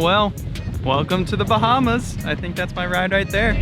Well, welcome to the Bahamas. I think that's my ride right there.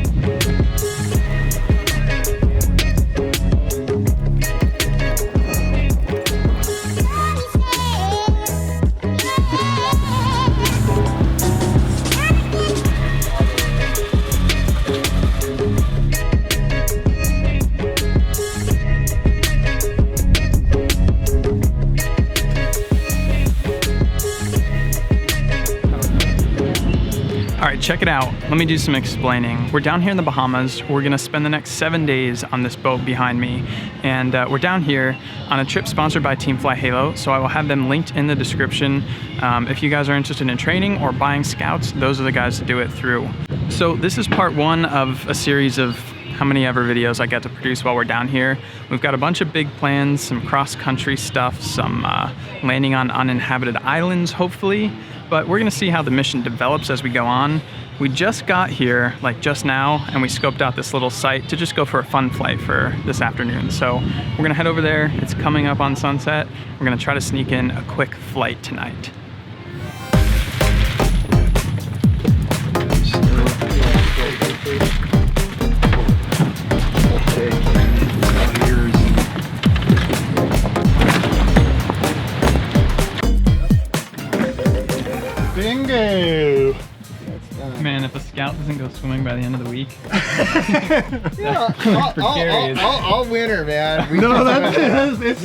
All right, check it out. Let me do some explaining. We're down here in the Bahamas. We're gonna spend the next 7 days on this boat behind me. And we're down here on a trip sponsored by Team Fly Halo. So I will have them linked in the description. If you guys are interested in training or buying scouts, those are the guys to do it through. So this is part one of a series of how many ever videos I get to produce while we're down here. We've got a bunch of big plans, some cross-country stuff, some landing on uninhabited islands, hopefully. But we're gonna see how the mission develops as we go on. We just got here, like just now, and we scoped out this little site to just go for a fun flight for this afternoon. So we're gonna head over there. It's coming up on sunset. We're gonna try to sneak in a quick flight tonight. Bingo! Man, if a scout doesn't go swimming by the end of the week, all winter, man. It's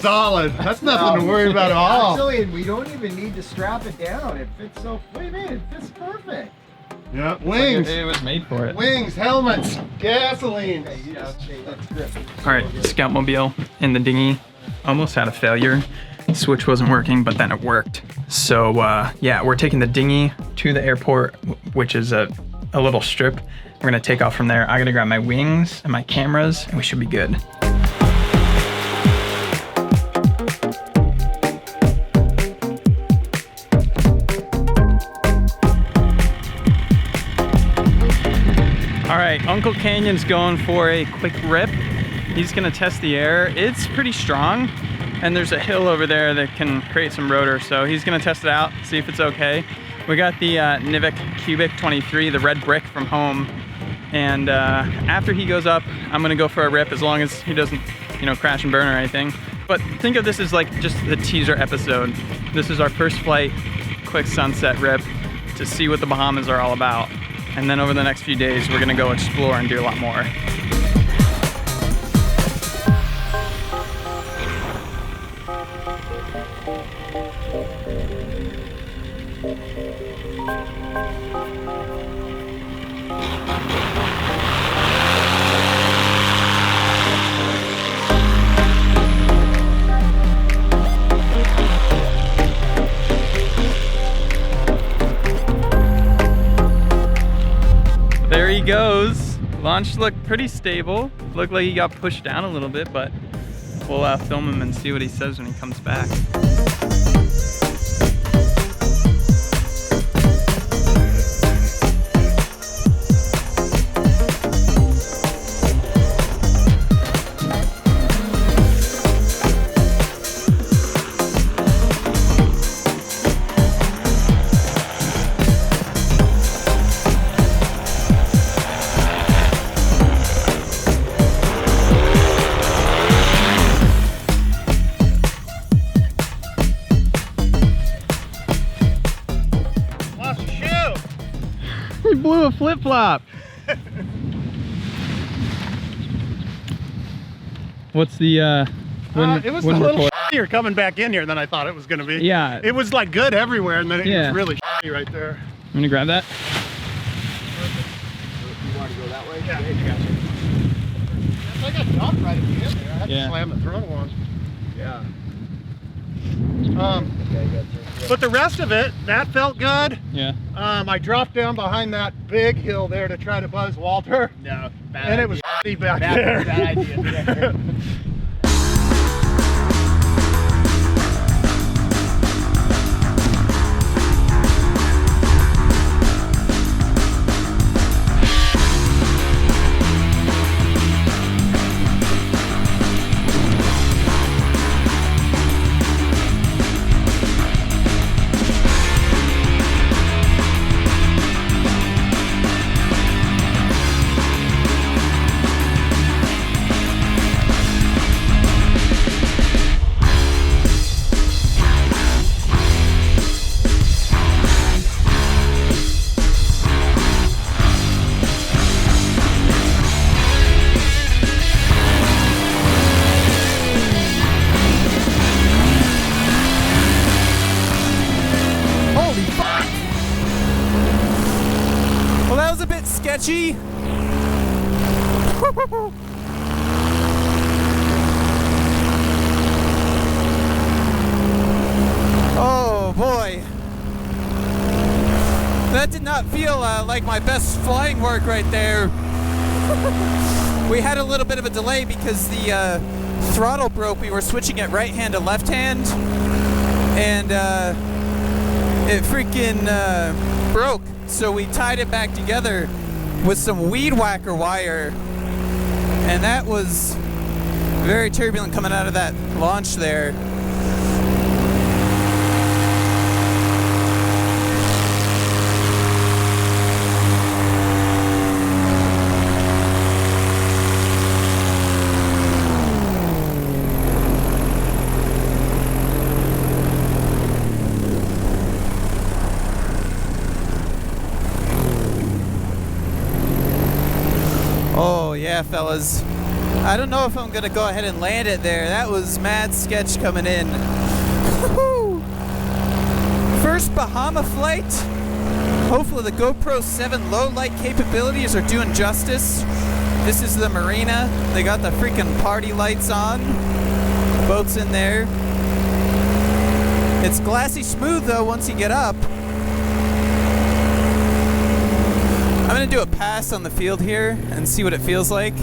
solid. That's nothing to worry about at all. Actually, we don't even need to strap it down. It fits so. What do you mean? It fits perfect. Yeah, wings. it was made for it. Wings, helmets, gasoline. All right, Scoutmobile in the dinghy. Almost had a failure. Switch wasn't working, but then it worked. So yeah, we're taking the dinghy to the airport, which is a little strip. We're gonna take off from there. I gotta grab my wings and my cameras, and we should be good. All right, Uncle Canyon's going for a quick rip. He's gonna test the air. It's pretty strong. And there's a hill over there that can create some rotor, so he's gonna test it out, see if it's okay. We got the Nivik Cubic 23, the red brick from home, and after he goes up, I'm gonna go for a rip as long as he doesn't, crash and burn or anything. But think of this as like just the teaser episode. This is our first flight, quick sunset rip to see what the Bahamas are all about. And then over the next few days, we're gonna go explore and do a lot more. There he goes. Launch looked pretty stable. Looked like he got pushed down a little bit, but we'll film him and see what he says when he comes back. He blew a flip-flop. What's the it was a little shittier coming back in here than I thought it was gonna be. Yeah. It was like good everywhere, and then it was really shitty right there. I'm gonna grab that. You want to go that way? Yeah, you got you. I got dropped right at the end there. I had to slam the throttle on. Yeah. But the rest of it, that felt good. Yeah. I dropped down behind that big hill there to try to buzz Walter. No, bad And idea. it was shitty back there. Bad idea. sketchy. Oh boy. That did not feel like my best flying work right there. We had a little bit of a delay because the throttle broke. We were switching it right hand to left hand, and it freaking broke. So we tied it back together with some weed whacker wire, and that was very turbulent coming out of that launch there. Oh yeah, fellas. I don't know if I'm gonna go ahead and land it there. That was mad sketch coming in. Woo-hoo. First Bahama flight. Hopefully the GoPro 7 low light capabilities are doing justice. This is the marina. They got the freaking party lights on. Boat's in there. It's glassy smooth though once you get up. I'm gonna do a pass on the field here and see what it feels like.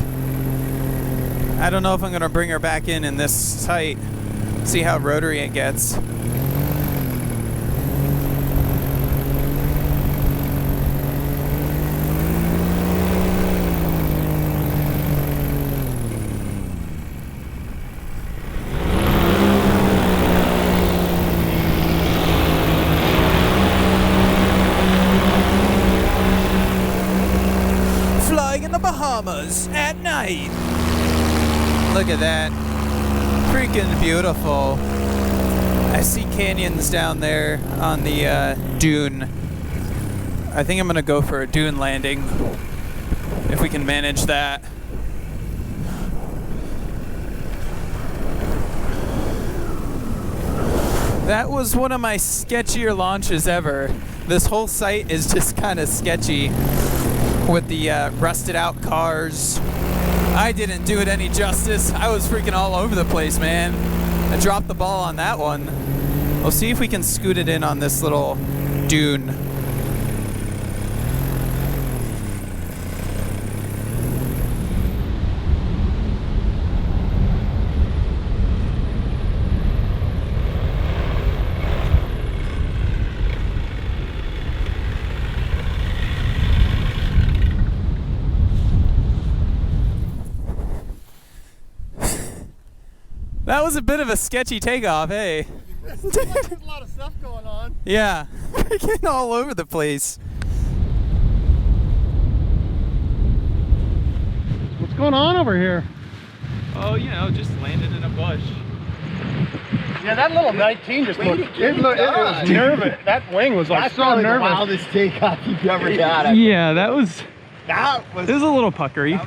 I don't know if I'm gonna bring her back in this height. See how rotary it gets. In the Bahamas at night. Look at that. Freaking beautiful. I see canyons down there on the dune. I think I'm gonna go for a dune landing if we can manage that. That was one of my sketchier launches ever. This whole site is just kind of sketchy with the rusted out cars. I didn't do it any justice. I was freaking all over the place, man. I dropped the ball on that one. We'll see if we can scoot it in on this little dune. That was a bit of a sketchy takeoff, hey? There's a lot of stuff going on. Yeah, freaking all over the place. What's going on over here? Oh, you know, just landed in a bush. Yeah, that little 19 just looked, it was nervous. That wing was like so nervous. The wildest takeoff you've ever got. Yeah, that was That was a little puckery.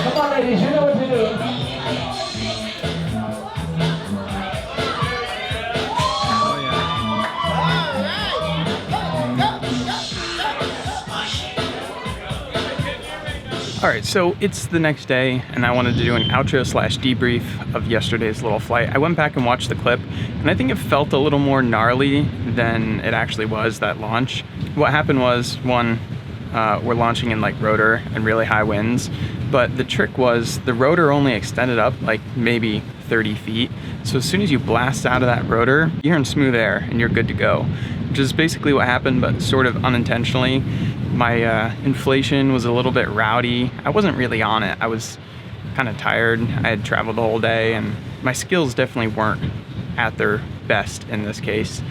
Come on, ladies, you know what to do. All right, so it's the next day, and I wanted to do an outro / debrief of yesterday's little flight. I went back and watched the clip, and I think it felt a little more gnarly than it actually was, that launch. What happened was, one, we're launching in like rotor and really high winds, but the trick was the rotor only extended up like maybe 30 feet. So as soon as you blast out of that rotor, you're in smooth air and you're good to go, which is basically what happened, but sort of unintentionally. My inflation was a little bit rowdy. I wasn't really on it. I was kind of tired. I had traveled the whole day, and my skills definitely weren't at their best in this case.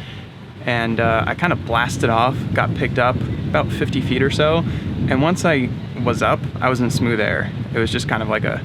And I kind of blasted off, got picked up about 50 feet or so, and once I was up, I was in smooth air. It was just kind of like a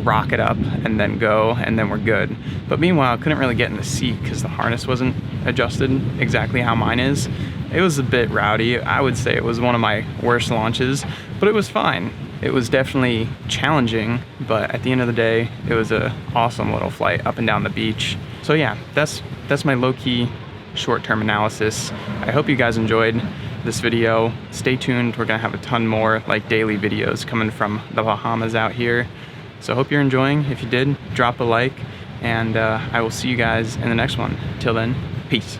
rocket up and then go, and then we're good. But meanwhile, I couldn't really get in the seat because the harness wasn't adjusted exactly how mine is. It was a bit rowdy. I would say it was one of my worst launches, but it was fine. It was definitely challenging, but at the end of the day, it was an awesome little flight up and down the beach. So yeah, that's my low-key short-term analysis. I hope you guys enjoyed this video. Stay tuned. We're gonna have a ton more like daily videos coming from the Bahamas out here. So I hope you're enjoying. If you did, drop a like, and I will see you guys in the next one. Till then, peace.